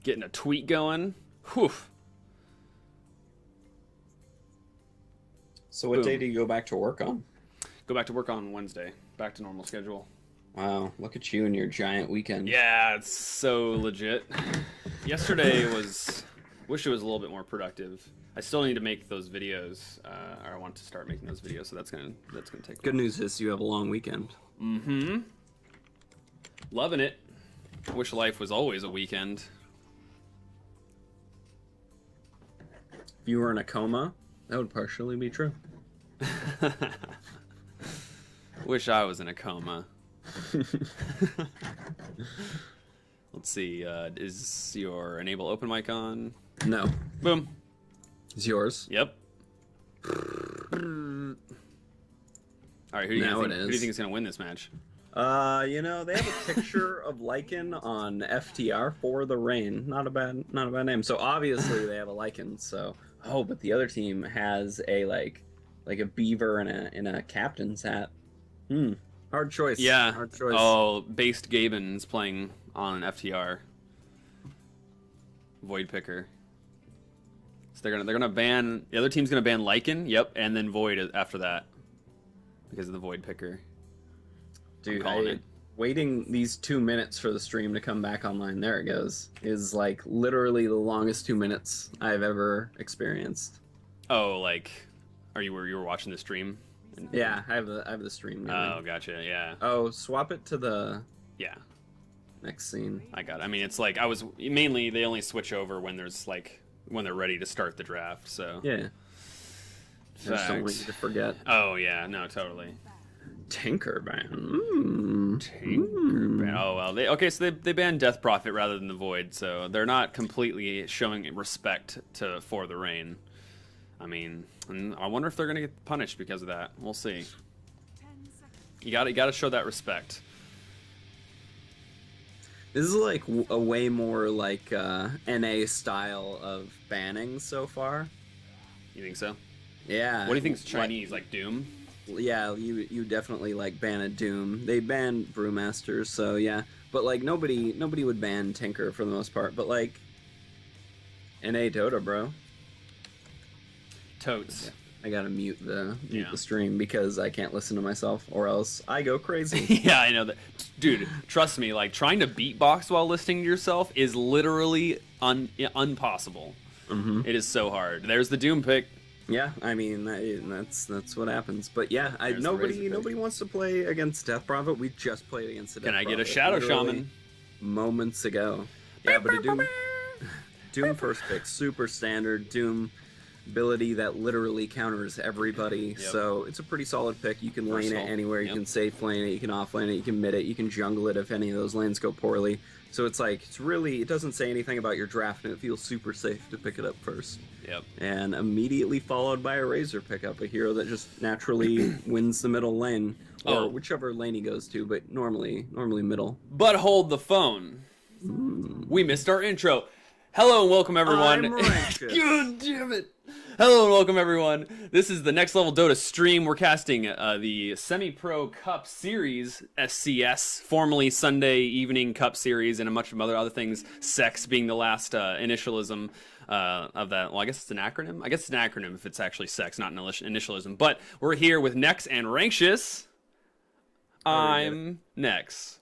Getting a tweet going. Whew. So what day do you go back to work on? Go back to work on Wednesday. Back to normal schedule. Wow, look at you and your giant weekend. Yeah, it's so legit. Yesterday was... Wish it was a little bit more productive. I still need to make those videos. Or I want to start making those videos, so that's gonna take. Good news is you have a long weekend. Mm-hmm. Loving it. Wish life was always a weekend. If you were in a coma, that would partially be true. Wish I was in a coma. Let's see. Is your enable open mic on? No. Boom. It's yours. Yep. All right. Who do you think is gonna win this match? You know, they have a picture of Lycan on FTR for the rain. Not a bad name. So obviously they have a Lycan. So but the other team has a like a beaver in a captain's hat. Hard choice. Yeah. Hard choice. Oh, Based Gaben's playing on FTR. Void Picker. So they're gonna ban the other team's gonna ban Lycan. Yep, and then Void after that because of the Void Picker. Dude, waiting these 2 minutes for the stream to come back online, there it goes, is like literally the longest 2 minutes I've ever experienced. Oh, like, you were watching the stream? Yeah, I have the stream now. Oh, gotcha, yeah. Oh, swap it to the next scene. I got it. I mean, it's like, they only switch over when when they're ready to start the draft, so. Yeah. I just don't want you to forget. Oh, yeah, no, totally. Tinkerband. Tinkerband. Oh well. So they banned Death Prophet rather than the Void, so they're not completely showing respect for the Rain. I mean, I wonder if they're gonna get punished because of that. We'll see. You gotta show that respect. This is like a way more like NA style of banning so far. You think so? Yeah. What do you think is Chinese? Like Doom? Yeah, you definitely like ban a Doom. They ban Brewmasters, so yeah. But like nobody would ban Tinker for the most part. But like NA Dota, bro. Totes. Yeah. I gotta mute the stream because I can't listen to myself or else I go crazy. Yeah, I know that. Dude, trust me, like trying to beatbox while listening to yourself is literally impossible. Mm-hmm. It is so hard. There's the Doom pick. Yeah, I mean that's what happens. But yeah, nobody wants to play against Death Prophet. We just played against the Death Prophet. Can I get a Shadow Shaman? Moments ago. Yeah, but a Doom first pick, super standard Doom ability that literally counters everybody. Yep. So it's a pretty solid pick. You can lane it anywhere. You can safe lane it. You can off lane it. You can mid it. You can jungle it if any of those lanes go poorly. So it's like, it doesn't say anything about your draft, and it feels super safe to pick it up first. Yep. And immediately followed by a Razor pickup, a hero that just naturally wins the middle lane, or whichever lane he goes to, but normally middle. But hold the phone. We missed our intro. Hello and welcome, everyone. I'm Rankshis. God damn it. Hello and welcome, everyone. This is the Next Level Dota stream. We're casting the Semipro Cup Series, SCS, formerly Sunday Evening Cup Series, and a bunch of other things, SEX being the last initialism of that. Well, I guess it's an acronym. I guess it's an acronym if it's actually SEX, not an initialism. But we're here with Nex and Rankshis. I'm Nex.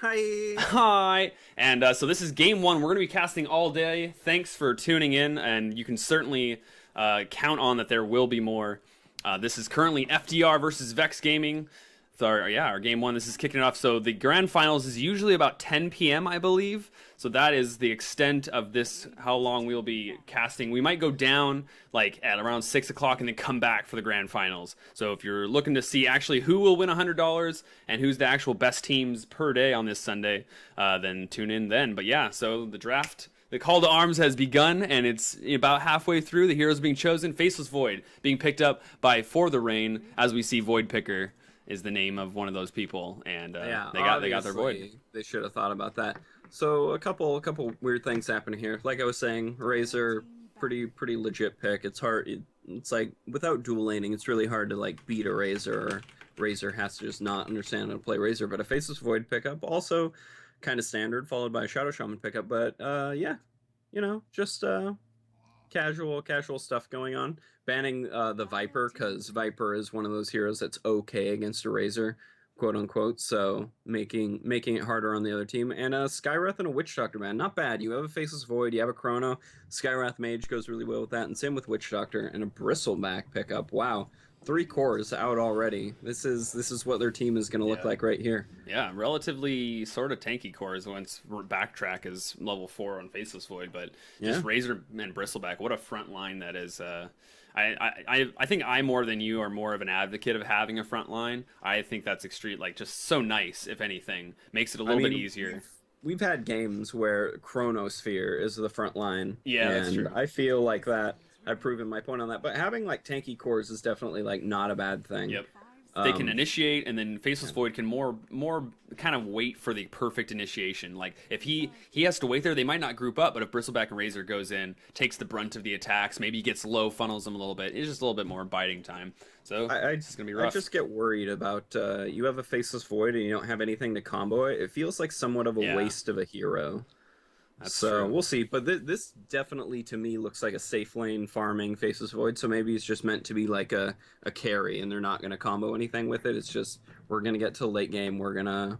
Hi. And so this is game one. We're going to be casting all day. Thanks for tuning in, and you can certainly count on that there will be more. This is currently FTR versus VexX Gaming. So our game one, this is kicking it off. So the grand finals is usually about 10 p.m., I believe. So that is the extent of this, how long we'll be casting. We might go down like at around 6 o'clock and then come back for the grand finals. So if you're looking to see actually who will win $100 and who's the actual best teams per day on this Sunday, then tune in then. But yeah, so the draft, the call to arms has begun, and it's about halfway through. The heroes being chosen. Faceless Void being picked up by For the Rain, as we see Void Picker is the name of one of those people, and they got their Void. They should have thought about that. So a couple weird things happening here. Like I was saying, Razor, pretty legit pick. It's hard. It's like without dual laning, it's really hard to like beat a Razor. Or Razor has to just not understand how to play Razor. But a Faceless Void pickup also kind of standard, followed by a Shadow Shaman pickup. But yeah, just casual stuff going on. Banning the Viper, because Viper is one of those heroes that's okay against a Razor, quote unquote. So making it harder on the other team. And Skywrath and a Witch Doctor, man, not bad. You have a Faceless Void, you have a Chrono. Skywrath Mage goes really well with that, and same with Witch Doctor and a Bristleback pickup. Wow. 3 cores out already. This is what their team is going to look like right here. Yeah, relatively sort of tanky cores once Backtrack is level 4 on Faceless Void, but just Razor and Bristleback, what a front line that is. I think I more than you are more of an advocate of having a front line. I think that's extreme, like just so nice. If anything, makes it a little bit easier. We've had games where Chronosphere is the front line. Yeah, and that's true. I feel like that. I've proven my point on that, but having like tanky cores is definitely like not a bad thing. Yep. They can initiate, and then Faceless Void can more kind of wait for the perfect initiation. Like if he has to wait there, they might not group up, but if Bristleback and Razor goes in, takes the brunt of the attacks, maybe gets low, funnels them a little bit. It's just a little bit more biting time. So it's gonna be rough. I just get worried about you have a Faceless Void and you don't have anything to combo it. It feels like somewhat of a waste of a hero. That's so true. We'll see, but this definitely to me looks like a safe lane farming Faceless Void. So maybe it's just meant to be like a carry, and they're not going to combo anything with it. It's just we're going to get to late game, we're going to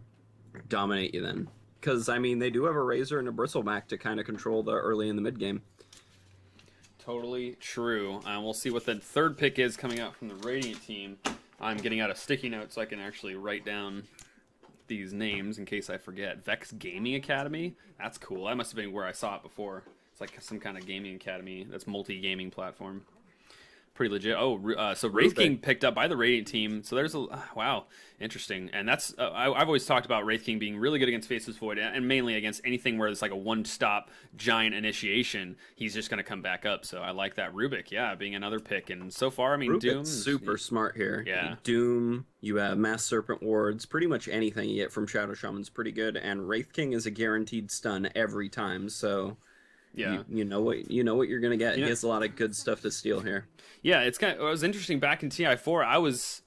dominate you then. Because I mean, they do have a Razor and a Bristleback to kind of control the early and the mid game. Totally true. We'll see what the third pick is coming out from the Radiant team. I'm getting out a sticky note so I can actually write down these names in case I forget. VexX Gaming Academy? That's cool. That must have been where I saw it before. It's like some kind of gaming academy that's multi-gaming platform. Pretty legit. Oh, so Wraith King picked up by the Radiant team. So there's a wow, interesting. And that's I've always talked about Wraith King being really good against Faceless Void, and mainly against anything where it's like a one-stop giant initiation. He's just going to come back up. So I like that. Rubik, yeah, being another pick. And so far, I mean, Doom super smart here. Yeah, Doom. You have Mass Serpent Wards. Pretty much anything you get from Shadow Shaman's pretty good. And Wraith King is a guaranteed stun every time. So. Yeah, you know what you're gonna get. He has a lot of good stuff to steal here. Yeah, it was interesting back in TI4. I was,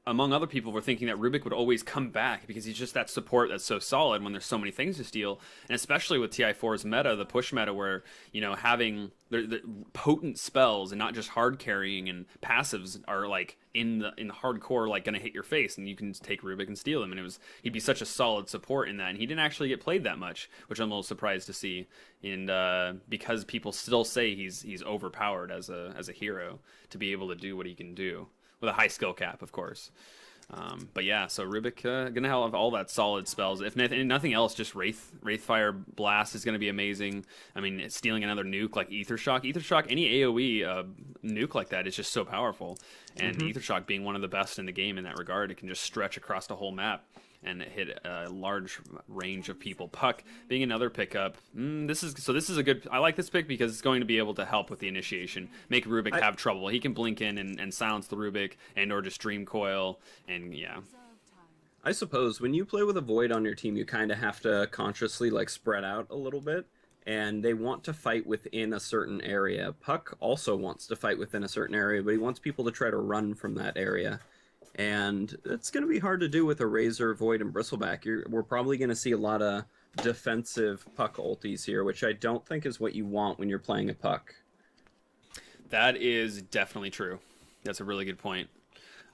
among other people, were thinking that Rubik would always come back because he's just that support that's so solid when there's so many things to steal, and especially with TI4's meta, the push meta, where having the potent spells and not just hard carrying and passives are like in the hardcore, like gonna hit your face, and you can take Rubik and steal him, and he'd be such a solid support in that, and he didn't actually get played that much, which I'm a little surprised to see, and because people still say he's overpowered as a hero to be able to do what he can do with a high skill cap, of course. But yeah, so Rubik gonna have all that solid spells. If nothing else, just Wraithfire Blast is gonna be amazing. I mean, stealing another nuke like Ether Shock, any AoE nuke like that is just so powerful. And Ether Shock being one of the best in the game in that regard, it can just stretch across the whole map and hit a large range of people. Puck being another pickup. This is a good. I like this pick because it's going to be able to help with the initiation, make Rubik have trouble. He can blink in and silence the Rubik, and or just Dream Coil, and yeah. I suppose when you play with a Void on your team, you kind of have to consciously like spread out a little bit, and they want to fight within a certain area. Puck also wants to fight within a certain area, but he wants people to try to run from that area. And it's going to be hard to do with a Razor, Void, and Bristleback. We're probably going to see a lot of defensive Puck ultis here, which I don't think is what you want when you're playing a Puck. That is definitely true. That's a really good point.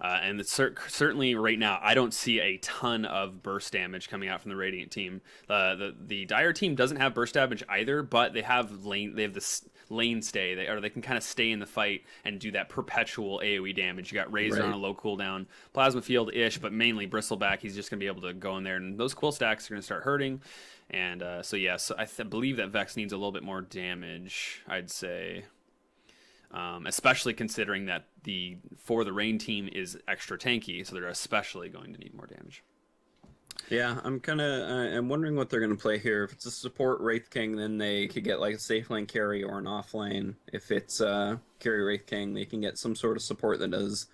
And it's certainly right now, I don't see a ton of burst damage coming out from the Radiant team. The Dire team doesn't have burst damage either, but they have this lane stay. They can kind of stay in the fight and do that perpetual AoE damage. You got Razor on a low cooldown, Plasma Field-ish, but mainly Bristleback. He's just going to be able to go in there, and those quill stacks are going to start hurting. And so I believe that Vex needs a little bit more damage, I'd say. Especially considering that for the Rain team is extra tanky, so they're especially going to need more damage. Yeah, I'm wondering what they're going to play here. If it's a support Wraith King, then they could get like a safe lane carry or an off lane. If it's carry Wraith King, they can get some sort of support that does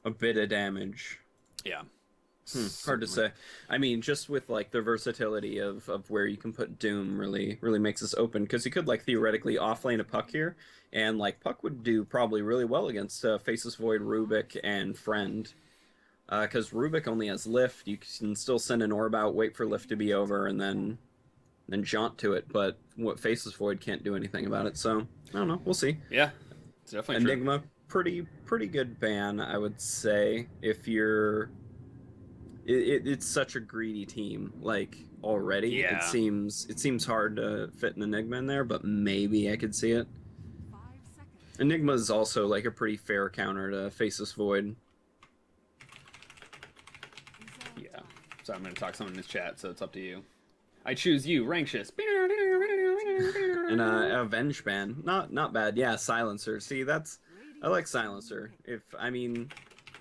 a bit of damage. Yeah. Hard to say. I mean, just with like the versatility of where you can put Doom really makes this open, because you could like theoretically offlane a Puck here, and like Puck would do probably really well against Faceless Void, Rubik, and Friend, because Rubik only has Lift. You can still send an orb out, wait for Lift to be over, and then jaunt to it. But what Faceless Void can't do anything about it. So I don't know. We'll see. Yeah, it's definitely Enigma, pretty good ban, I would say. If you're, it's such a greedy team. Like already, Yeah. it seems hard to fit an Enigma in there, but maybe I could see it. Enigma is also like a pretty fair counter to Faceless Void. Yeah. So I'm going to talk someone in this chat, so it's up to you. I choose you, Rankshis. And Avenge ban, not bad. Yeah, Silencer. See, I like Silencer.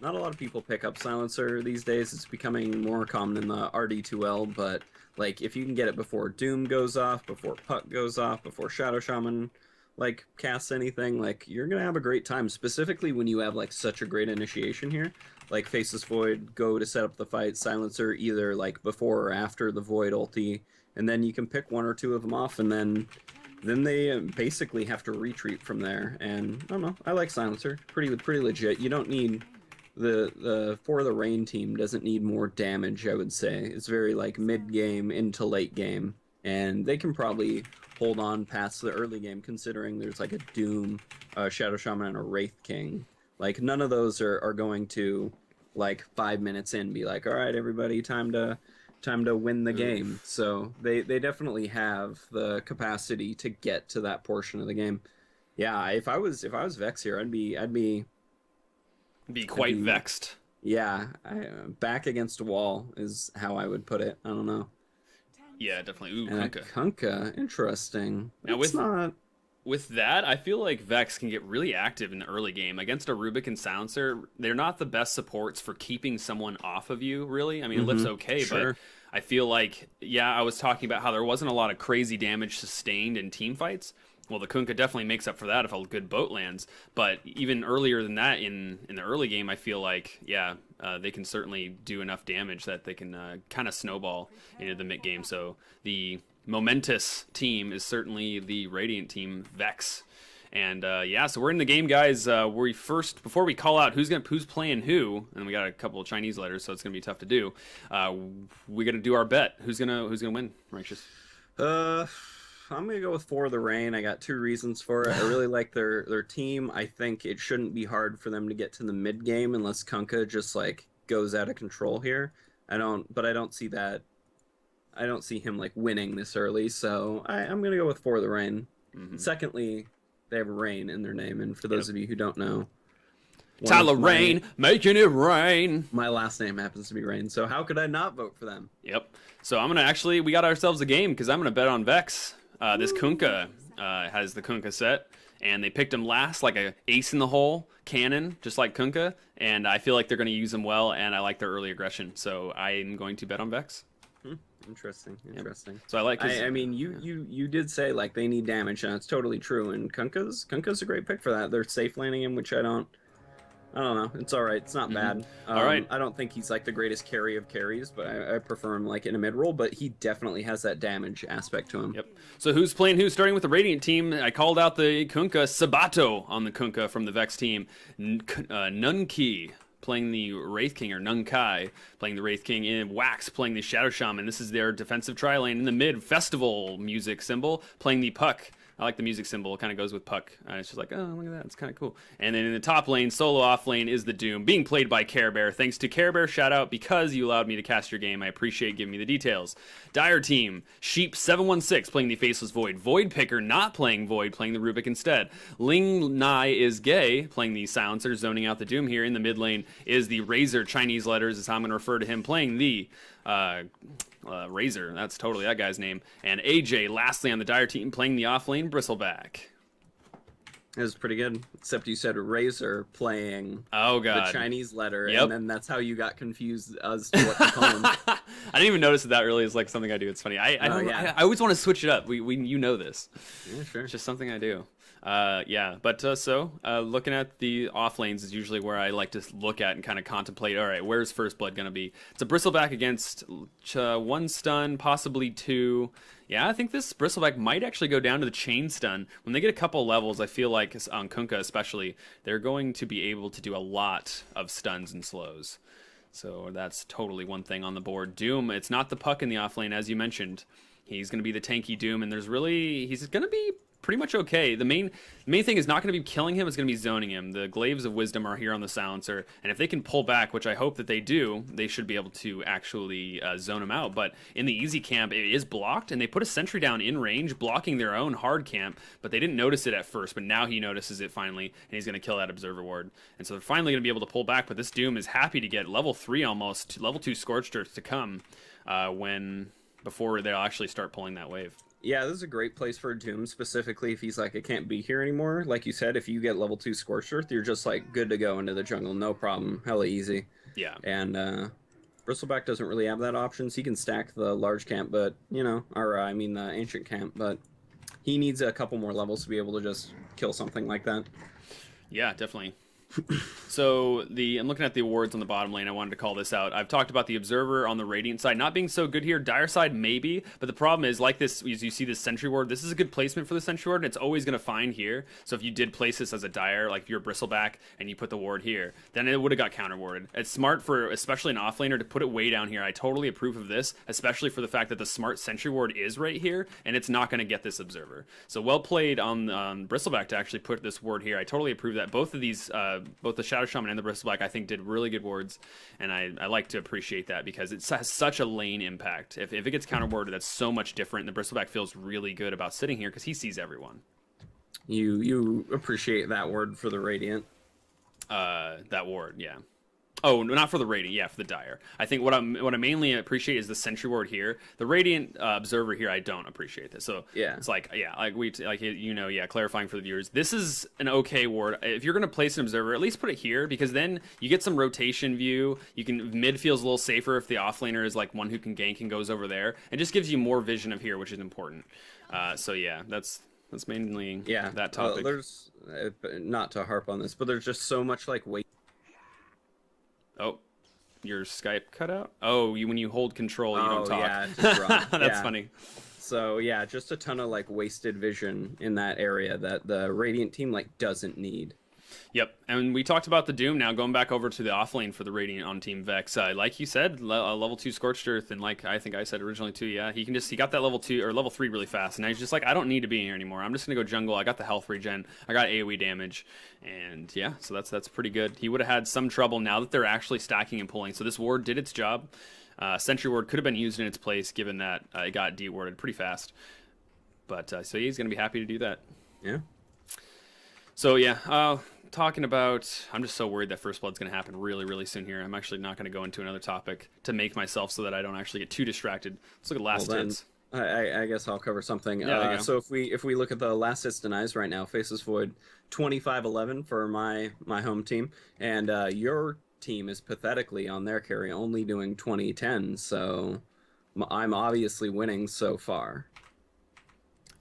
Not a lot of people pick up Silencer these days. It's becoming more common in the RD2L, but like if you can get it before Doom goes off, before Puck goes off, before Shadow Shaman like casts anything, like you're gonna have a great time. Specifically when you have like such a great initiation here. Like Faceless Void, go to set up the fight, Silencer either like before or after the Void ulti, and then you can pick one or two of them off, and then they basically have to retreat from there. And I don't know, I like Silencer, pretty legit. You don't need the For the Rain team doesn't need more damage, I would say. It's very like mid game into late game, and they can probably hold on past the early game considering there's like a Doom, Shadow Shaman, and a Wraith King. Like none of those are going to like 5 minutes in be like, all right, everybody, time to win the game. So they definitely have the capacity to get to that portion of the game. Yeah, if I was Vex here, I'd be quite vexed. Yeah, back against a wall is how I would put it. I don't know. Yeah, definitely. Ooh, and Kunkka. Kunkka, interesting. Now with that, I feel like Vex can get really active in the early game. Against a Rubik and Silencer, they're not the best supports for keeping someone off of you, really. I mean, it looks okay, sure. But I feel like, yeah, I was talking about how there wasn't a lot of crazy damage sustained in team fights. Well, the Kunkka definitely makes up for that if a good boat lands. But even earlier than that, in the early game, I feel like, yeah, they can certainly do enough damage that they can kind of snowball into the mid game. So the momentous team is certainly the Radiant team, Vex. And yeah, so we're in the game, guys. Before we call out who's playing who, and we got a couple of Chinese letters, so it's gonna be tough to do. We got to do our bet. Who's gonna win, Righteous? I'm gonna go with For the Rain. I got two reasons for it. I really like their team. I think it shouldn't be hard for them to get to the mid game unless Kunkka just like goes out of control here. I don't see that. I don't see him like winning this early, so I'm gonna go with For the Rain. Secondly, they have Rain in their name, and for those of you who don't know, Tyler Rain, making it rain. My last name happens to be Rain, so how could I not vote for them? Yep. So I'm gonna we got ourselves a game because I'm gonna bet on Vex. This Kunkka has the Kunkka set, and they picked him last, like a ace in the hole cannon, just like Kunkka. And I feel like they're gonna use him well, and I like their early aggression, so I'm going to bet on Vex. Interesting. Yep. So I like. I mean, you did say like they need damage, and it's totally true. And Kunkka's a great pick for that. They're safe laning him, which I don't know. It's all right. It's not bad. All right. I don't think he's like the greatest carry of carries, but I prefer him like in a mid role. But he definitely has that damage aspect to him. Yep. So who's playing who? Starting with the Radiant team, I called out the Kunkka Sabato on the Kunkka from the Vex team. Nunki playing the Wraith King, or Nunkai playing the Wraith King, and Wax playing the Shadow Shaman. This is their defensive tri-lane. In the mid, Festival music symbol playing the Puck. I like the music symbol. It kind of goes with Puck. It's just like, oh, look at that. It's kind of cool. And then in the top lane, solo off lane, is the Doom, being played by Care Bear. Thanks to Care Bear, shout out because you allowed me to cast your game. I appreciate giving me the details. Dire team, Sheep716 playing the Faceless Void. Void Picker not playing Void, playing the Rubik instead. Ling Nai is gay, playing the Silencer, zoning out the Doom here. In the mid lane is the Razor, Chinese letters is how I'm going to refer to him, playing the Razor, that's totally that guy's name. And AJ, lastly on the Dire team, playing the off-lane Bristleback. It was pretty good, except you said Razor playing the Chinese letter, yep. And then that's how you got confused as to what to call him. I didn't even notice that early is like something I do. It's funny. I always want to switch it up. We you know this. Yeah, sure. It's just something I do. Yeah, but looking at the off lanes is usually where I like to look at and kind of contemplate, all right, where's First Blood going to be? It's a Bristleback against one stun, possibly two. Yeah, I think this Bristleback might actually go down to the chain stun. When they get a couple levels, I feel like on Kunkka especially, they're going to be able to do a lot of stuns and slows. So that's totally one thing on the board. Doom, it's not the Puck in the off lane, as you mentioned. He's going to be the tanky Doom, and he's going to be pretty much okay. The main thing is not going to be killing him, it's going to be zoning him. The Glaives of Wisdom are here on the silencer, and if they can pull back, which I hope that they do, they should be able to actually zone him out. But in the easy camp, it is blocked, and they put a sentry down in range, blocking their own hard camp, but they didn't notice it at first, but now he notices it finally, and he's going to kill that Observer Ward. And so they're finally going to be able to pull back, but this Doom is happy to get level 3 almost, level 2 Scorched Earth to come before they'll actually start pulling that wave. Yeah, this is a great place for Doom, specifically if he's like, I can't be here anymore. Like you said, if you get level 2 Scorched Earth, you're just like good to go into the jungle, no problem, hella easy. Yeah. And Bristleback doesn't really have that option, so he can stack the large camp, but, you know, or I mean the ancient camp, but he needs a couple more levels to be able to just kill something like that. Yeah, definitely. So I'm looking at the awards on the bottom lane. I wanted to call this out. I've talked about the Observer on the Radiant side not being so good here. Dire side maybe, but the problem is, like this, as you see this Sentry Ward, this is a good placement for the Sentry Ward, and it's always going to find here. So if you did place this as a Dire, like if you're Bristleback and you put the ward here, then it would have got counter warded. It's smart for, especially an offlaner, to put it way down here. I totally approve of this, especially for the fact that the smart Sentry Ward is right here, and it's not going to get this Observer. So well played on Bristleback to actually put this ward here. I totally approve that. Both of these, both the Shadow Shaman and the Bristleback, I think, did really good wards, and I like to appreciate that because it has such a lane impact. If it gets counter warded, that's so much different. The Bristleback feels really good about sitting here because he sees everyone. You appreciate that ward for the Radiant? That ward, yeah. Oh, not for the Radiant, yeah, for the Dire. I think what I mainly appreciate is the Sentry Ward here. The Radiant Observer here, I don't appreciate this. So yeah, it's like, yeah, clarifying for the viewers. This is an okay ward. If you're gonna place an Observer, at least put it here, because then you get some rotation view. You can mid feels a little safer if the offlaner is like one who can gank and goes over there. It just gives you more vision of here, which is important. So yeah, that's mainly that topic. There's not to harp on this, but there's just so much like weight. Oh, your Skype cut out? Oh, when you hold control, you don't talk. Yeah, just run. That's funny. So yeah, just a ton of like wasted vision in that area that the Radiant team like doesn't need. Yep, and we talked about the Doom. Now going back over to the offlane for the Radiant on Team Vex. Like you said, level 2 Scorched Earth, and like I think I said originally too. Yeah, he got that level 2 or level 3 really fast, and now he's just like, I don't need to be here anymore. I'm just gonna go jungle. I got the health regen. I got AOE damage, and yeah, so that's pretty good. He would have had some trouble now that they're actually stacking and pulling. So this ward did its job. Sentry Ward could have been used in its place, given that it got de-warded pretty fast. But so he's gonna be happy to do that. Yeah. So yeah. Talking about, I'm just so worried that First Blood's going to happen really, really soon here. I'm actually not going to go into another topic to make myself so that I don't actually get too distracted. Let's look at last hits. I guess I'll cover something. Yeah, so if we look at the last hits denies right now, Faceless Void 25-11 for my home team, and your team is pathetically on their carry only doing 20-10. So I'm obviously winning so far.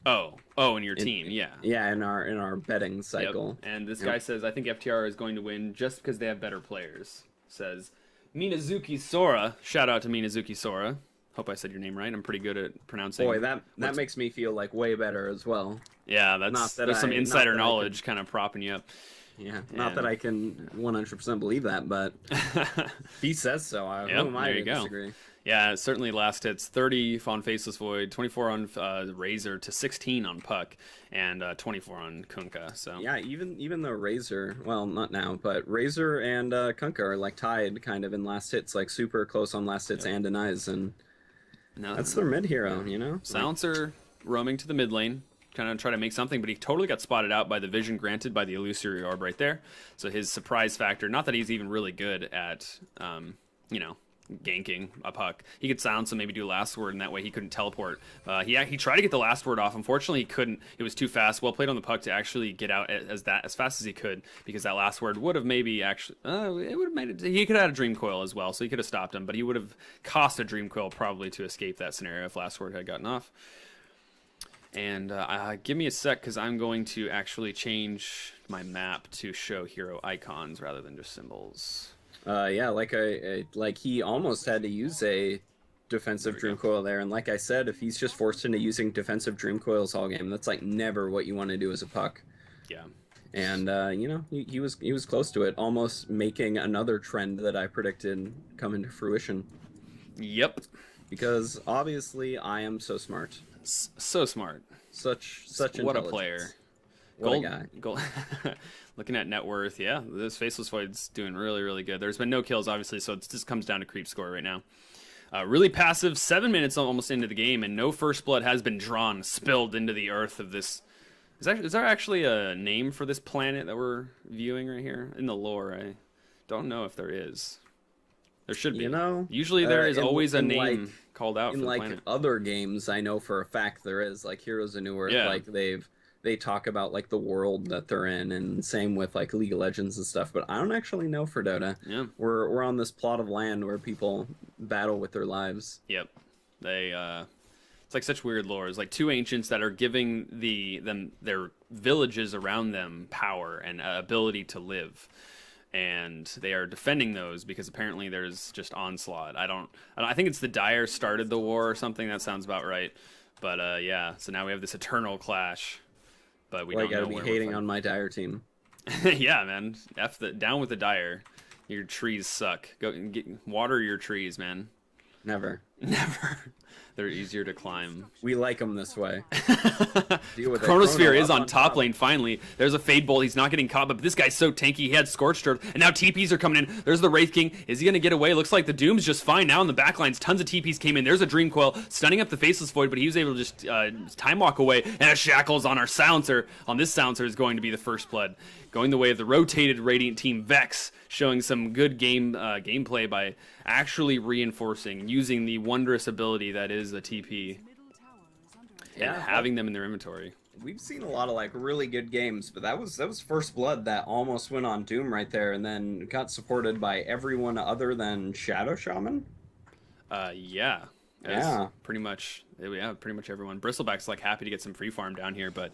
Oh, in your team, yeah. Yeah, in our betting cycle. Yep. And this guy says, I think FTR is going to win just because they have better players. Says Minazuki Sora. Shout out to Minazuki Sora. Hope I said your name right. I'm pretty good at pronouncing. Boy, that makes me feel like way better as well. Yeah, there's some insider knowledge kind of propping you up. Yeah, not that I can 100% believe that, but he says so. Who am I to disagree? Yeah, certainly last hits, 30 on Faceless Void, 24 on Razor to 16 on Puck, and 24 on Kunkka. So yeah, even though Razor, well, not now, but Razor and Kunkka are like tied kind of in last hits, like super close on last hits and denies, and that's their mid hero, you know? Silencer roaming to the mid lane, kind of try to make something, but he totally got spotted out by the vision granted by the illusory orb right there. So his surprise factor, not that he's even really good at, ganking a puck. He could silence and maybe do last word, and that way he couldn't teleport. He tried to get the last word off. Unfortunately, he couldn't. It was too fast. Well played on the puck to actually get out as fast as he could, because that last word would have maybe actually it would have made it. He could have had a dream coil as well, so he could have stopped him, but he would have cost a dream coil probably to escape that scenario if last word had gotten off. And give me a sec, because I'm going to actually change my map to show hero icons rather than just symbols. Yeah, like he almost had to use a defensive dream coil there, and like I said, if he's just forced into using defensive dream coils all game, that's like never what you want to do as a puck. Yeah. And he was close to it, almost making another trend that I predicted come into fruition. Yep. Because obviously I am so smart. So smart. Such what a player. What a guy. Gold. Looking at net worth, yeah, this Faceless Void's doing really, really good. There's been no kills, obviously, so it just comes down to creep score right now. Really passive, 7 minutes almost into the game, and no first blood has been drawn, spilled into the earth of this. Is there actually a name for this planet that we're viewing right here? In the lore, I don't know if there is. There should be. You know, usually there is always a name called out for the planet. In like other games, I know for a fact there is, like Heroes of New Earth, like they talk about like the world that they're in, and same with like League of Legends and stuff, but I don't actually know for Dota. Yeah. We're on this plot of land where people battle with their lives. Yep. It's like such weird lore. It's like two ancients that are giving their villages around them power and ability to live. And they are defending those because apparently there's just onslaught. I think it's the Dire started the war or something. That sounds about right. But yeah, so now we have this eternal clash. But we don't know where gotta be hating on my Dire team. Yeah, man. Down with the Dire. Your trees suck. Go water your trees, man. Never. They're easier to climb. We like them this way. Chronosphere is on top lane, finally. There's a Fade Bolt. He's not getting caught, but this guy's so tanky. He had Scorched Earth, and now TPs are coming in. There's the Wraith King. Is he going to get away? Looks like the Doom's just fine now in the backlines. Tons of TPs came in. There's a Dream Coil, stunning up the Faceless Void, but he was able to just time walk away. And a Shackles on our Silencer. On this Silencer is going to be the first blood. Going the way of the rotated Radiant team, VexX, showing some good gameplay by actually reinforcing, using the wondrous ability that is a TP, and having them in their inventory. We've seen a lot of like really good games, but that was First Blood that almost went on Doom right there, and then got supported by everyone other than Shadow Shaman. Yeah. Pretty much everyone. Bristleback's like happy to get some free farm down here, but.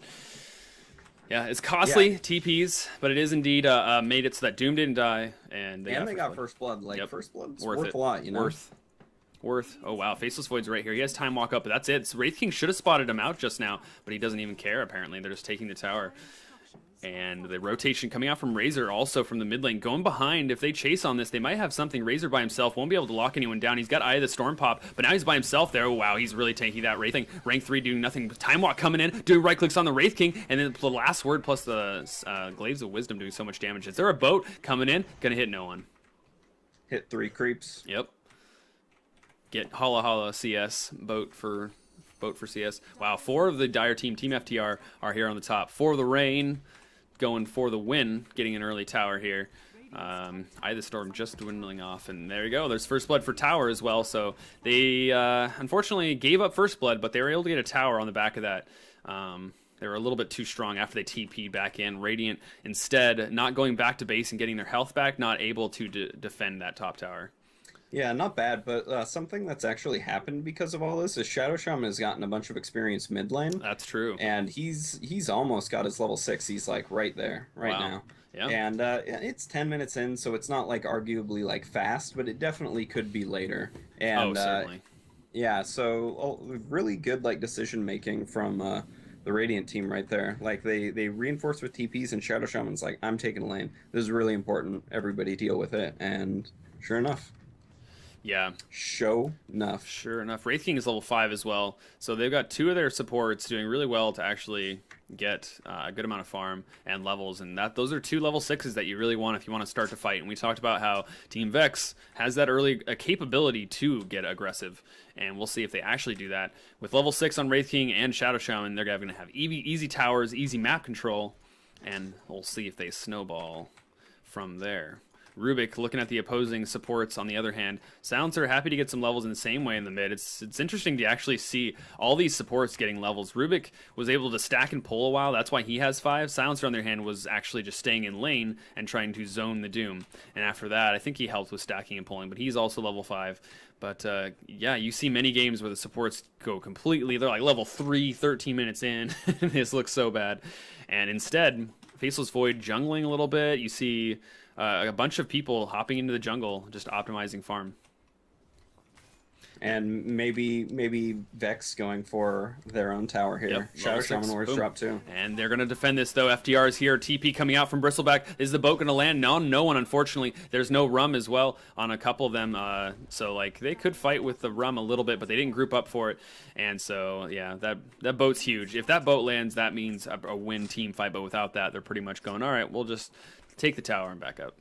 Yeah, it's costly, TPs, but it is indeed made it so that Doom didn't die, and they got First Blood. Like, First Blood's worth a lot, you know? Worth. Oh, wow, Faceless Void's right here. He has time walk up, but that's it. Wraith King should have spotted him out just now, but he doesn't even care, apparently. They're just taking the tower. And the rotation coming out from Razor, also from the mid lane, going behind. If they chase on this, they might have something. Razor by himself won't be able to lock anyone down. He's got Eye of the Storm pop, but now he's by himself there. Oh, wow, he's really tanky that Wraith thing. Rank 3 doing nothing. Time Walk coming in, doing right clicks on the Wraith King, and then the last word plus the Glaives of Wisdom doing so much damage. Is there a boat coming in? Gonna hit no one. Hit 3 creeps. Yep. Get Holla CS boat for CS. Wow, 4 of the Dire team, Team FTR, are here on the top. 4 of the Rain. Going for the win, getting an early tower here. Eye of the Storm just dwindling off, and there you go. There's First Blood for tower as well, so they unfortunately gave up First Blood, but they were able to get a tower on the back of that. They were a little bit too strong after they TP'd back in. Radiant, instead, not going back to base and getting their health back, not able to defend that top tower. Yeah, not bad, but something that's actually happened because of all this is Shadow Shaman has gotten a bunch of experience mid lane. That's true. And he's almost got his level 6. He's like right there, now. Yeah. And it's 10 minutes in, so it's not like arguably like fast, but it definitely could be later. And certainly. Yeah, so really good like decision making from the Radiant team right there. Like they reinforce with TPs, and Shadow Shaman's like, I'm taking a lane. This is really important. Everybody deal with it. And sure enough. Yeah. Sure enough. Wraith King is level 5 as well. So they've got 2 of their supports doing really well to actually get a good amount of farm and levels. And those are 2 level 6s that you really want if you want to start to fight. And we talked about how Team VexX has that early capability to get aggressive. And we'll see if they actually do that. With level 6 on Wraith King and Shadow Shaman, they're going to have easy towers, easy map control. And we'll see if they snowball from there. Rubik looking at the opposing supports on the other hand. Silencer happy to get some levels in the same way in the mid. It's interesting to actually see all these supports getting levels. Rubik was able to stack and pull a while. That's why he has 5. Silencer on the other hand was actually just staying in lane and trying to zone the Doom. And after that, I think he helped with stacking and pulling, but he's also level 5. But yeah, you see many games where the supports go completely, they're like level 3, 13 minutes in. This looks so bad. And instead, Faceless Void jungling a little bit. You see a bunch of people hopping into the jungle, just optimizing farm. And maybe Vex going for their own tower here. Yep, Shadow Shaman Wars drop too. And they're going to defend this, though. FTR is here. TP coming out from Bristleback. Is the boat going to land? No one, unfortunately. There's no rum as well on a couple of them. So, like, they could fight with the rum a little bit, but they didn't group up for it. And so, yeah, that boat's huge. If that boat lands, that means a win team fight. But without that, they're pretty much going, all right, we'll just take the tower and back up.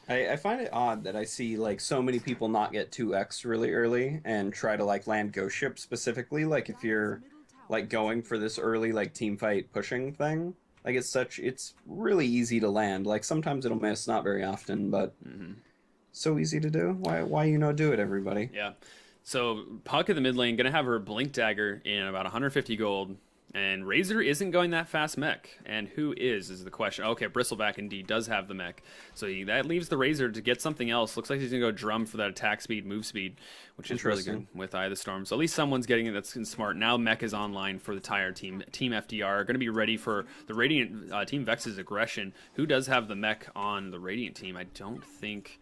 I find it odd that I see like so many people not get 2x really early and try to like land ghost ship specifically. Like if you're like going for this early like team fight pushing thing, like it's really easy to land. Like sometimes it'll miss, not very often, but so easy to do. Why do it, everybody? Yeah. So Puck in the mid lane gonna have her blink dagger in about 150 gold. And Razor isn't going that fast mech. And who is the question. Okay, Bristleback indeed does have the mech. So that leaves the Razor to get something else. Looks like he's going to go drum for that attack speed, move speed, which is really good with Eye of the Storm. So at least someone's getting it that's smart. Now mech is online for the Tire team. Team FTR going to be ready for the Radiant Team Vex's aggression. Who does have the mech on the Radiant team? I don't think...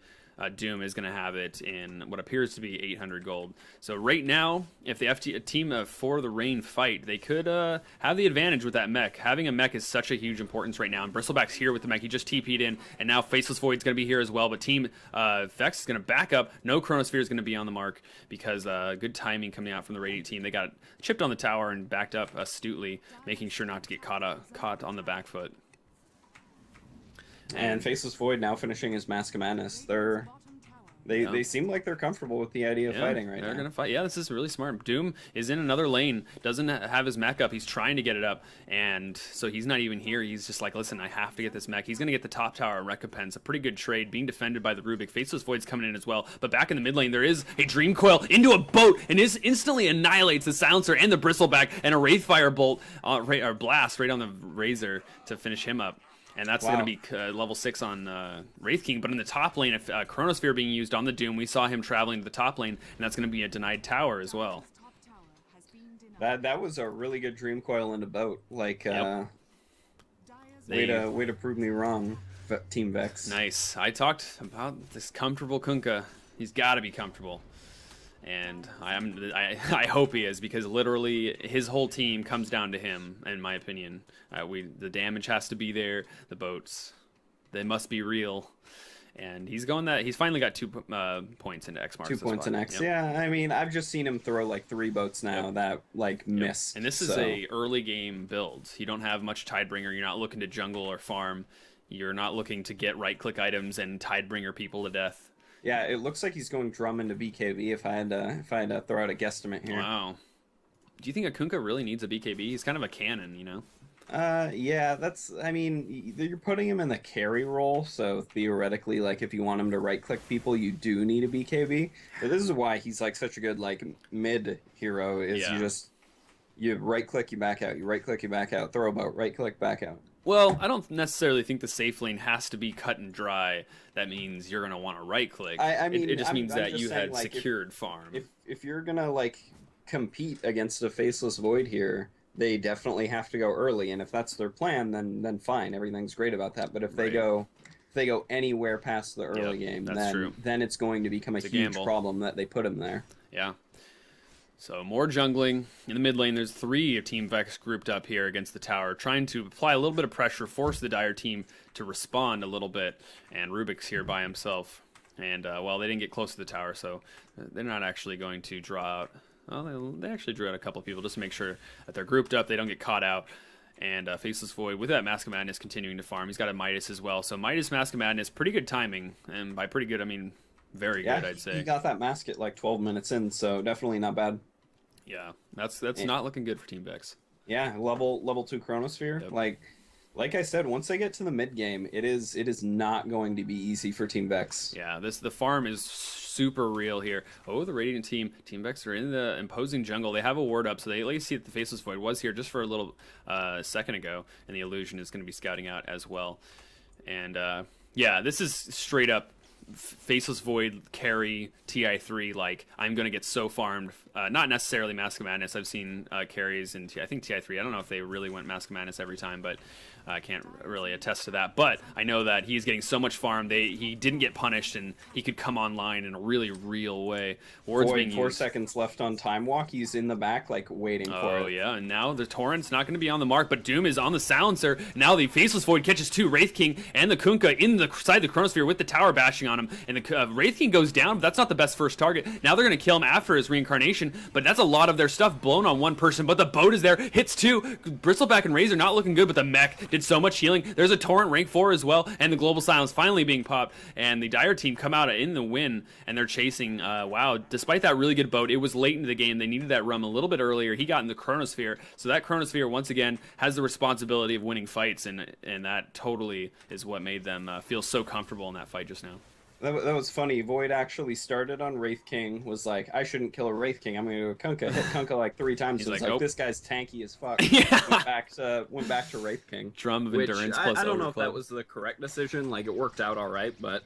Doom is going to have it in what appears to be 800 gold. So right now, if the team of For the Rain fight, they could have the advantage with that mech. Having a mech is such a huge importance right now. And Bristleback's here with the mech. He just TP'd in, and now Faceless Void's going to be here as well. But Team Vex is going to back up. No Chronosphere is going to be on the mark because good timing coming out from the Radiant team. They got chipped on the tower and backed up astutely, making sure not to get caught on the back foot. And Faceless Void now finishing his Mask of Madness. They seem like they're comfortable with the idea of fighting right now. They're going to fight. Yeah, this is really smart. Doom is in another lane, doesn't have his mech up. He's trying to get it up, and so he's not even here. He's just like, listen, I have to get this mech. He's going to get the top tower and recompense. A pretty good trade, being defended by the Rubik. Faceless Void's coming in as well, but back in the mid lane, there is a Dream Coil into a boat, and is instantly annihilates the Silencer and the Bristleback, and a Wraithfire bolt, or blast right on the Razor to finish him up. And that's going to be level 6 on Wraith King. But in the top lane, if Chronosphere being used on the Doom, we saw him traveling to the top lane, and that's going to be a denied tower as well. That was a really good Dream Coil into boat. Like, way to prove me wrong, Team Vex. Nice. I talked about this comfortable Kunkka. He's got to be comfortable. And I hope he is, because literally his whole team comes down to him, in my opinion. The damage has to be there. The boats, they must be real. And he's finally got 2 points into X marks. 2 points in X. Yep. Yeah, I mean, I've just seen him throw like 3 boats now that like miss. And this is a early game build. You don't have much Tidebringer. You're not looking to jungle or farm. You're not looking to get right click items and Tidebringer people to death. Yeah, it looks like he's going drum into BKB if I had to throw out a guesstimate here. Wow. Do you think a Kunkka really needs a BKB? He's kind of a cannon, you know? Yeah, I mean, you're putting him in the carry role, so theoretically, like, if you want him to right-click people, you do need a BKB. But this is why he's, like, such a good, like, mid-hero, is you right-click, you back out, you right-click, you back out, throw a boat, right-click, back out. Well, I don't necessarily think the safe lane has to be cut and dry. That means you're going to want to right-click. I mean, it just means I'm that just you saying, had like, secured farm. If you're going to, like, compete against a Faceless Void here, they definitely have to go early, and if that's their plan, then fine, everything's great about that. But if they go anywhere past the early game, then it's going to become a huge problem that they put him there. Yeah. So more jungling. In the mid lane, there's 3 of Team Vex grouped up here against the tower, trying to apply a little bit of pressure, force the Dire team to respond a little bit. And Rubik's here by himself. And, well, they didn't get close to the tower, so they're not actually going to draw out. Well, they actually drew out a couple of people just to make sure that they're grouped up, they don't get caught out. And Faceless Void, with that Mask of Madness, continuing to farm. He's got a Midas as well. So Midas, Mask of Madness, pretty good timing. And by pretty good, I mean very good, I'd say. He got that mask at like 12 minutes in, so definitely not bad. Yeah, that's not looking good for Team Vex. Yeah, level 2 Chronosphere. Yep. Like I said, once they get to the mid game, it is not going to be easy for Team Vex. Yeah, the farm is super real here. Oh, the Radiant team, Team Vex are in the imposing jungle. They have a ward up, so they at least see that the Faceless Void was here just for a little second ago, and the Illusion is going to be scouting out as well. And yeah, this is straight up Faceless Void carry TI3, like, I'm going to get so farmed. Not necessarily Mask of Madness. I've seen carries in, I think, TI3. I don't know if they really went Mask of Madness every time, but I can't really attest to that. But I know that he's getting so much farm. He didn't get punished, and he could come online in a really real way. Wards Void, being 4 used. seconds left on time walk. He's in the back, like, waiting for it. Oh, yeah, and now the Torrent's not going to be on the mark, but Doom is on the silencer. Now the Faceless Void catches 2, Wraith King and the Kunkka in the side of the Chronosphere with the tower bashing on him, and the Wraith King goes down, but that's not the best first target. Now they're going to kill him after his reincarnation, but that's a lot of their stuff blown on one person, but the boat is there, hits 2, Bristleback and Razor not looking good, but the mech did so much healing. There's a Torrent rank 4 as well, and the Global Silence finally being popped, and the Dire team come out in the win, and they're chasing. Wow, despite that really good boat, it was late into the game. They needed that rum a little bit earlier. He got in the Chronosphere, so that Chronosphere, once again, has the responsibility of winning fights, and that totally is what made them feel so comfortable in that fight just now. That was funny. Void actually started on Wraith King, was like, I shouldn't kill a Wraith King, I'm going to go Kunkka. Hit Kunkka like 3 times. He's like, nope. This guy's tanky as fuck. Yeah. Went back to Wraith King. Drum of Endurance plus I don't know Overcloak. if that was the correct decision. Like, it worked out all right, but...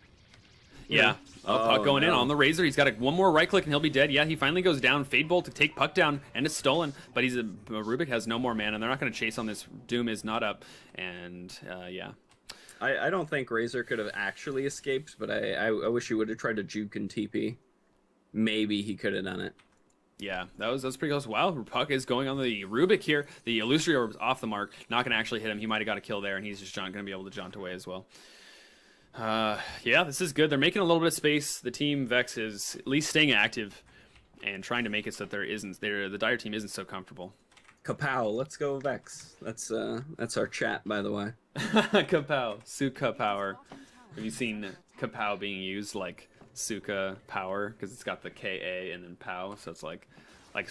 Yeah. Puck going in on the Razor. He's got one more right click and he'll be dead. Yeah, he finally goes down. Fade Bolt to take Puck down, and it's stolen. But Rubik has no more mana, and they're not going to chase on this. Doom is not up, and yeah. I don't think Razor could have actually escaped, but I wish he would have tried to juke and TP. Maybe he could have done it. Yeah, that was pretty close. Wow, Puck is going on the Rubik here. The Illusory Orb is off the mark. Not going to actually hit him. He might have got a kill there, and he's just not going to be able to jaunt away as well. Yeah, this is good. They're making a little bit of space. The team Vex is at least staying active and trying to make it so that the Dire team isn't so comfortable. Kapow, let's go Vex. That's our chat, by the way. Kapow, Suka power. Have you seen Kapow being used like Suka power? Because it's got the KA and then pow, so it's like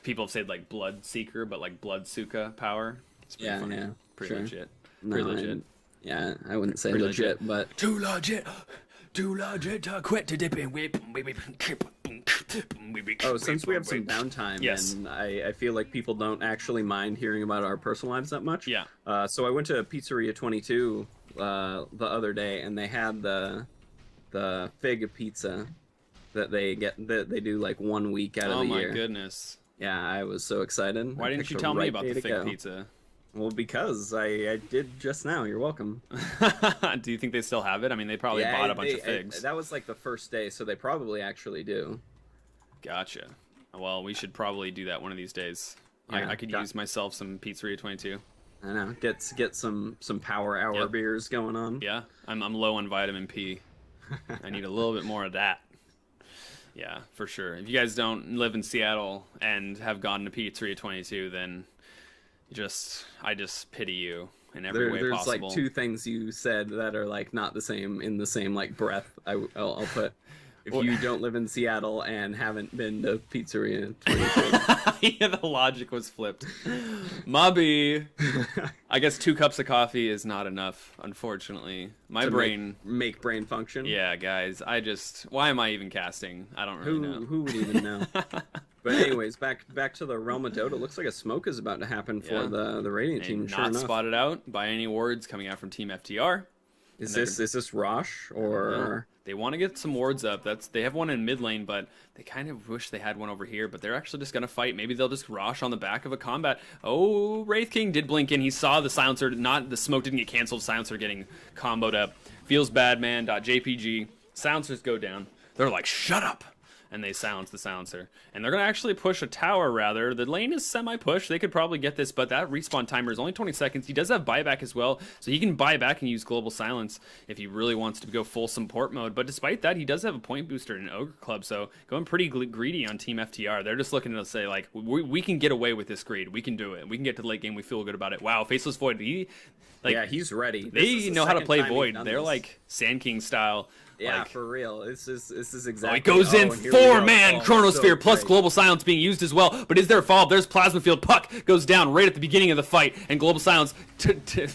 people have said like Blood Seeker, but like Blood Suka power. It's pretty funny. Yeah, pretty sure. legit. No, Pretty legit. Yeah, I wouldn't say Pretty legit, but too legit to quit to dip and whip. Oh, since we have some downtime, yes. and I feel like people don't actually mind hearing about our personal lives that much. Yeah. So I went to Pizzeria 22 the other day, and they had the fig pizza that they do like 1 week out of the year. Oh my goodness. Yeah, I was so excited. Why didn't you tell me about the fig pizza? Well, because I did just now. You're welcome. Do you think they still have it? I mean, they probably bought a bunch of figs. That was like the first day, so they probably actually do. Gotcha. Well, we should probably do that one of these days. Yeah, I could use myself some Pizzeria 22. I know. Get some power hour beers going on. Yeah, I'm low on vitamin P. I need a little bit more of that. Yeah, for sure. If you guys don't live in Seattle and have gone to Pizzeria 22, then I just pity you in every way there's possible. Like 2 things you said that are like not the same in the same like breath. I'll put. If you don't live in Seattle and haven't been to Pizzeria 22. Yeah, the logic was flipped. Mobby. I guess 2 cups of coffee is not enough, unfortunately. My brain... Make brain function? Yeah, guys. Why am I even casting? I don't really know. Who would even know? But anyways, back to the realm of Dota. Looks like a smoke is about to happen for the Radiant team. And sure not enough. spotted out by any wards coming out from Team FTR. Is this Rosh or... They want to get some wards up. They have one in mid lane, but they kind of wish they had one over here. But they're actually just gonna fight. Maybe they'll just Rosh on the back of a combat. Oh, Wraith King did blink in. He saw the silencer. Not the smoke didn't get canceled. Silencer getting comboed up. Feels bad, man. .jpg. Silencers go down. They're like, shut up. And they silence the silencer. And they're going to actually push a tower, rather. The lane is semi-push. They could probably get this, but that respawn timer is only 20 seconds. He does have buyback as well, so he can buy back and use Global Silence if he really wants to go full support mode. But despite that, he does have a point booster in Ogre Club, so going pretty greedy on Team FTR. They're just looking to say, like, we can get away with this greed. We can do it. We can get to the late game. We feel good about it. Wow, Faceless Void. Yeah, he's ready. They know how to play Void. They're like Sand King style. Yeah, like, for real. This is exactly. It goes in 4-man Chronosphere plus Global Silence being used as well. But is there a follow-up? There's Plasma Field. Puck goes down right at the beginning of the fight, and Global Silence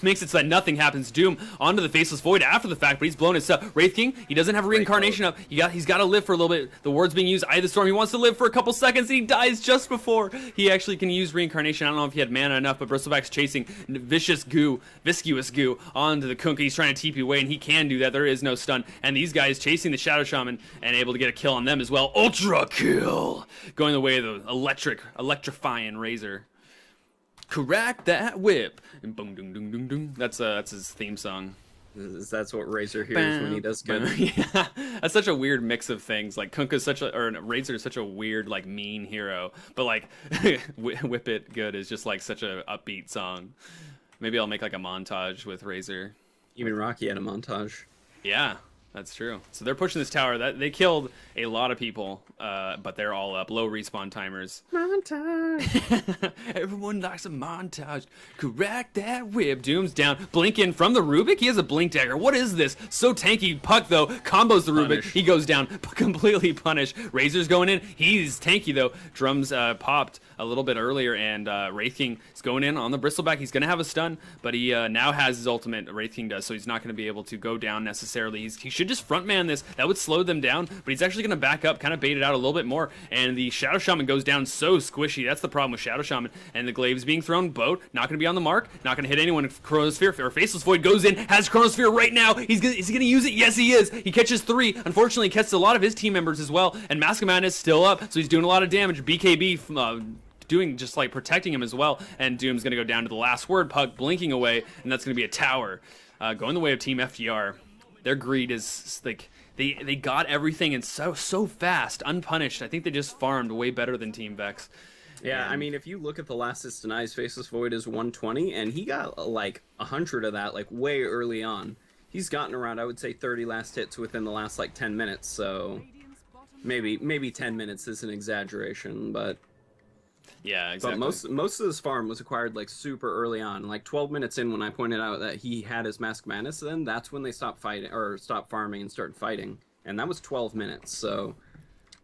makes it so that nothing happens. Doom onto the Faceless Void after the fact, but he's blown his stuff. Wraith King, he doesn't have a reincarnation up. He's got to live for a little bit. The ward's being used. Eye of the Storm. He wants to live for a couple seconds. He dies just before he actually can use reincarnation. I don't know if he had mana enough, but Bristleback's chasing viscous goo onto the Kunkka. He's trying to TP away, and he can do that. There is no stun, and these these guys chasing the Shadow Shaman and able to get a kill on them as well. Ultra kill! Going the way of the electrifying Razor. Crack that whip! And boom, ding, ding, ding, ding. That's his theme song. That's what Razor hears when he does good. Yeah, that's such a weird mix of things. Like Kunkka's Razor is such a weird, like, mean hero, but like Whip It Good is just like such a upbeat song. Maybe I'll make like a montage with Razor. Even Rocky had a montage. Yeah, that's true. So they're pushing this tower. That they killed a lot of people, but they're all up. Low respawn timers. Montage. Everyone likes a montage. Correct that whip. Doom's down. Blinking from the Rubik. He has a blink dagger. What is this? So tanky. Puck though combos the Rubik. Punish. He goes down. Completely punished. Razor's going in. He's tanky though. Drums popped a little bit earlier, and Wraith King is going in on the Bristleback. He's going to have a stun, but he now has his ultimate. Wraith King does, so he's not going to be able to go down necessarily. He should just frontman this. That would slow them down, but he's actually going to back up, kind of bait it out a little bit more, and the Shadow Shaman goes down so squishy. That's the problem with Shadow Shaman, and the Glaive's being thrown. Boat, not going to be on the mark, not going to hit anyone. Chronosphere, or Faceless Void goes in, has Chronosphere right now. Is he going to use it? Yes, he is. He catches 3. Unfortunately, he catches a lot of his team members as well, and Mask of Madness still up, so he's doing a lot of damage. BKB doing just like protecting him as well, and Doom's gonna go down to the last word. Puck blinking away, and that's gonna be a tower going the way of Team FTR. Their greed is like they got everything and so fast, unpunished. I think they just farmed way better than Team Vex. Yeah, I mean, if you look at the last hits denies, Faceless Void is 120, and he got like 100 of that like way early on. He's gotten around, I would say, 30 last hits within the last like 10 minutes. So maybe 10 minutes is an exaggeration, but. Yeah, exactly. But most of this farm was acquired like super early on, like 12 minutes in when I pointed out that he had his Mask Madness. Then that's when they stopped fighting or stopped farming and started fighting, and that was 12 minutes. So,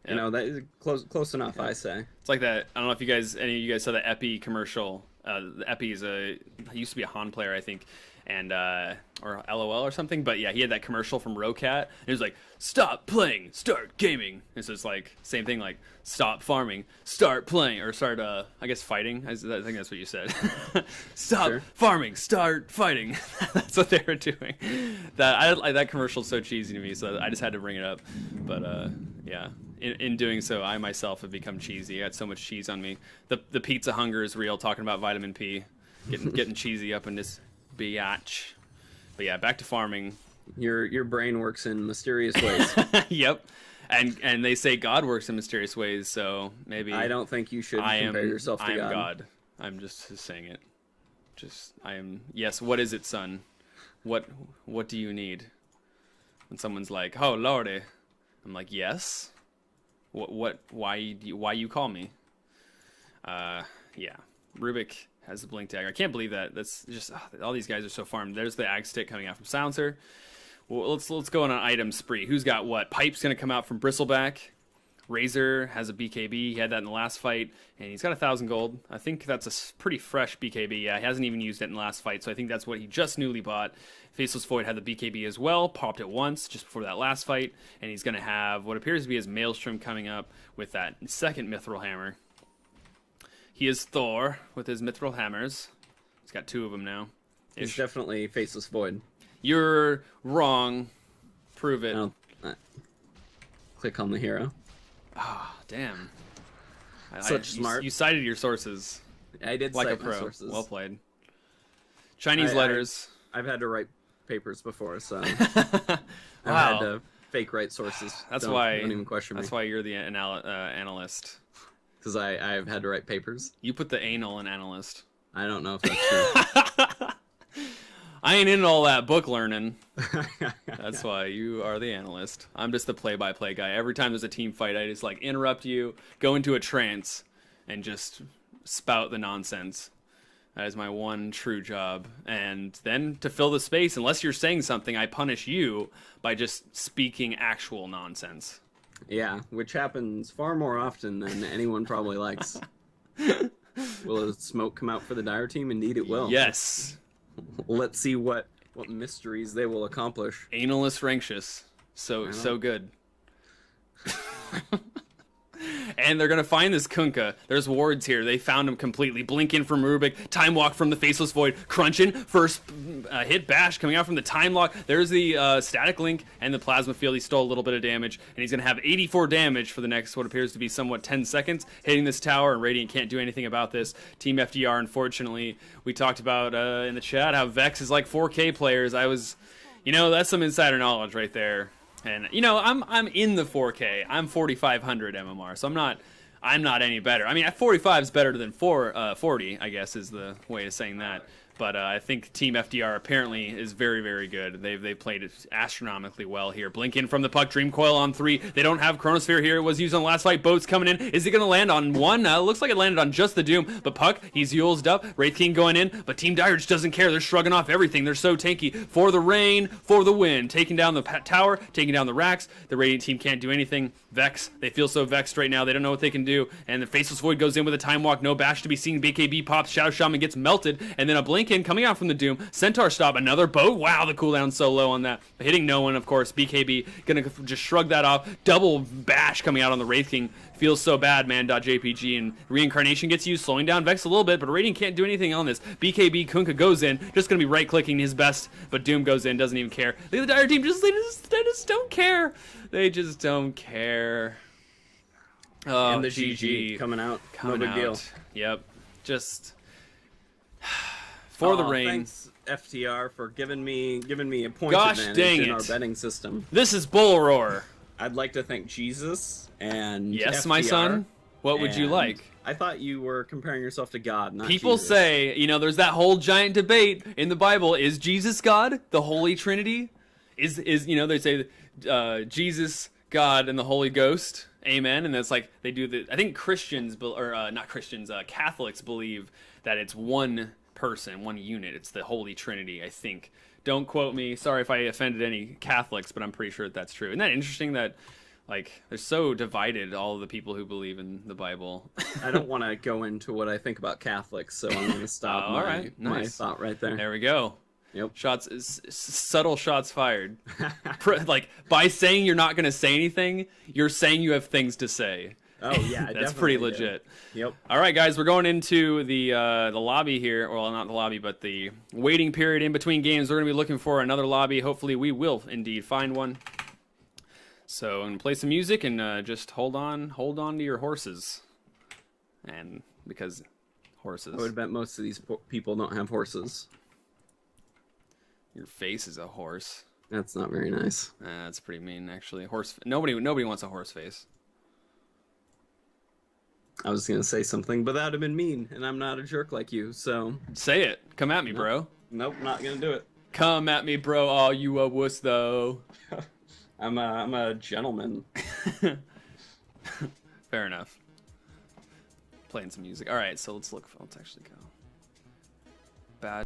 you know, that is close enough, yeah. I say. It's like that. I don't know if any of you guys saw the Epi commercial. The Epi used to be a Han player, I think, and or LOL or something. But yeah, he had that commercial from Rocat. And it was like, "Stop playing, start gaming." And so it's like same thing, like stop farming, start playing, or start I guess fighting. I think that's what you said. Stop farming, start fighting. That's what they were doing. That commercial's so cheesy to me, so I just had to bring it up. But yeah. In doing so, I myself have become cheesy. I had so much cheese on me. The pizza hunger is real. Talking about vitamin P, getting cheesy up in this biatch. But yeah, back to farming. Your brain works in mysterious ways. Yep, and they say God works in mysterious ways. So maybe I don't think you should compare yourself to God. I am God. I'm just saying it. I am. Yes. What is it, son? What do you need? When someone's like, "Oh Lordy," I'm like, "Yes." Why you call me? Yeah. Rubik has the blink dagger. I can't believe that. That's just all these guys are so farmed. There's the ag stick coming out from Silencer. Well, let's go on an item spree. Who's got what? Pipe's gonna come out from Bristleback. Razor has a BKB. He had that in the last fight, and he's got 1,000 gold. I think that's a pretty fresh BKB. Yeah, he hasn't even used it in the last fight, so I think that's what he just newly bought. Faceless Void had the BKB as well, popped it once just before that last fight, and he's going to have what appears to be his Maelstrom coming up with that second Mithril Hammer. He is Thor with his Mithril Hammers. He's got 2 of them now. He's definitely Faceless Void. You're wrong. Prove it. Oh, click on the hero. Ah, oh, damn. Smart. You cited your sources. I did like cite a pro. My sources. Well played. Chinese letters. I've had to write papers before, so wow. I've had to fake write sources. Don't even question me. That's why you're the analyst. Because I've had to write papers. You put the anal in analyst. I don't know if that's true. I ain't in all that book learning. That's why you are the analyst. I'm just the play-by-play guy. Every time there's a team fight, I just like interrupt you, go into a trance, and just spout the nonsense. That is my one true job. And then to fill the space, unless you're saying something, I punish you by just speaking actual nonsense. Yeah, which happens far more often than anyone probably likes. Will the smoke come out for the Dire team? Indeed it will. Yes. Let's see what mysteries they will accomplish. Nex and Rankshis. So good. And they're going to find this Kunkka. There's wards here. They found him completely. Blink in from Rubik. Time walk from the Faceless Void. Crunching. First hit bash coming out from the time lock. There's the static link and the plasma field. He stole a little bit of damage. And he's going to have 84 damage for the next what appears to be somewhat 10 seconds. Hitting this tower, and Radiant can't do anything about this. Team FTR, unfortunately, we talked about in the chat how Vex is like 4K players. That's some insider knowledge right there. And I'm in the 4K. I'm 4500 MMR, so I'm not any better. I mean, at 45 is better than 40, I guess is the way of saying that. But I think Team FDR apparently is very, very good. They've played it astronomically well here. Blink in from the puck. Dream Coil on 3. They don't have Chronosphere here. It was used on the last fight. Boats coming in. Is it going to land on 1? Looks like it landed on just the Doom. But Puck, he's Yulesed up. Wraith King going in. But Team Dire just doesn't care. They're shrugging off everything. They're so tanky. For the rain, for the win. Taking down the tower, taking down the racks. The Radiant team can't do anything. Vex, they feel so vexed right now. They don't know what they can do. And the Faceless Void goes in with a time walk. No bash to be seen. BKB pops. Shadow Shaman gets melted. And then a blink in coming out from the Doom. Centaur stop. Another boat. Wow, the cooldown's so low on that. Hitting no one, of course. BKB gonna just shrug that off. Double bash coming out on the Wraith King. Feels so bad, man. .jpg and Reincarnation gets used, slowing down Vex a little bit, but Radiant can't do anything on this. BKB Kunkka goes in, just gonna be right-clicking his best, but Doom goes in, doesn't even care. Look at the Dire team, they just don't care. They just don't care. Oh, and the GG coming out. No big deal. Yep. Just for the rain. Thanks FTR for giving me a point advantage in our betting system. This is bull roar. I'd like to thank Jesus and yes, FTR, my son. What would you like? I thought you were comparing yourself to God, not People Jesus. say, there's that whole giant debate in the Bible. Is Jesus God? The Holy Trinity? Is they say Jesus, God, and the Holy Ghost. Amen. And that's like they do the. I think Christians or not Christians, Catholics believe that it's one person, one unit. It's the Holy Trinity, I think. Don't quote me. Sorry if I offended any Catholics, but I'm pretty sure that's true. Isn't that interesting that, like, they're so divided, all of the people who believe in the Bible? I don't want to go into what I think about Catholics, so I'm going to stop my thought right there. There we go. Yep. Subtle shots fired. Like, by saying you're not going to say anything, you're saying you have things to say. Oh yeah, that's pretty legit. Yep. All right, guys, we're going into the lobby here. Well, not the lobby, but the waiting period in between games. We're going to be looking for another lobby. Hopefully, we will indeed find one. So, I'm going to play some music and just hold on to your horses. And because horses. I would bet most of these people don't have horses. Your face is a horse. That's not very nice. That's pretty mean, actually. Nobody wants a horse face. I was going to say something, but that would have been mean, and I'm not a jerk like you, so... Say it. Come at me, bro. Nope, not going to do it. Come at me, bro. Oh, you a wuss, though. I'm a gentleman. Fair enough. Playing some music. All right, so let's actually go. Bad.